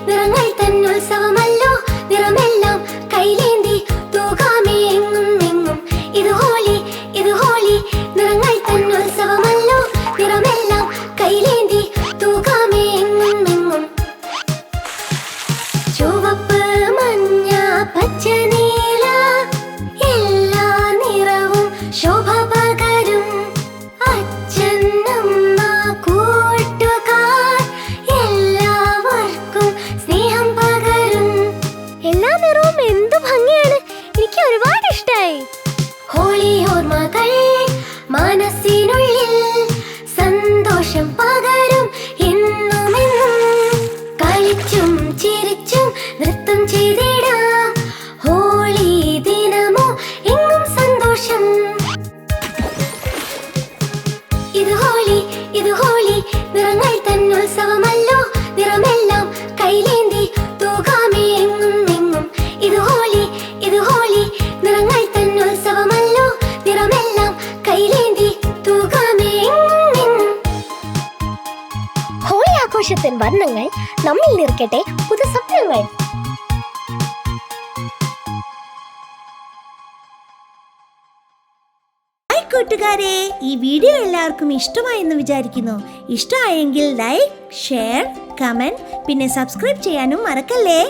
നിറങ്ങൾ തന്നുത്സവമല്ലോ നിറമെല്ലാം കൈലേന്തി തൂകാമേ എങ്ങും എങ്ങും ഇത് ഹോളി നിറങ്ങൾ തന്നുത്സവമല്ലോ നിറമെല്ലാം കൈലേന്തി തൂകാമേ എങ്ങും എങ്ങും ചുവപ്പ് മഞ്ഞ പച്ച നീല എല്ലാ നിറവും ശോഭ പകരും അച്ഛൻ അമ്മ കൂട്ടുകാർ എല്ലാവർക്കും സ്നേഹം പകരും എല്ലാ നിറവും എന്തു ഭംഗിയാണ് എനിക്ക് ഒരുപാട് ഇഷ്ടായി ഹോളി ഓർമ്മകൾ മനസ്സിനുള്ളിൽ സന്തോഷം പകരും എന്നുമെന്നും കളിച്ചും ചിരിച്ചും നൃത്തം ചെയ്തിടാം ഹോളി ദിനമോ എങ്ങും സന്തോഷം ഇത് ഹോളി നിറങ്ങൾ തന്നുത്സവമല്ലോ നിറമെല്ലാം കൈലേന്തി തൂകാമേ എങ്ങും എങ്ങും ഇത് ഹോളി നിറങ്ങൾ തന്നുത്സവമല്ലോ നിറമെല്ലാം കൈലേന്തി തൂകാമേ എങ്ങും എങ്ങും ഹോളി ആഘോഷത്തിൻ വർണ്ണങ്ങൾ നമ്മിൽ നിറയ്ക്കട്ടെ പുതു സ്വപ്നങ്ങൾ. കൂട്ടുകാരെ, ഈ വീഡിയോ എല്ലാവർക്കും ഇഷ്ടമായെന്ന് വിചാരിക്കുന്നു. ഇഷ്ടമായെങ്കിൽ ലൈക്ക്, ഷെയർ, കമന്റ് പിന്നെ സബ്സ്ക്രൈബ് ചെയ്യാനും മറക്കല്ലേ.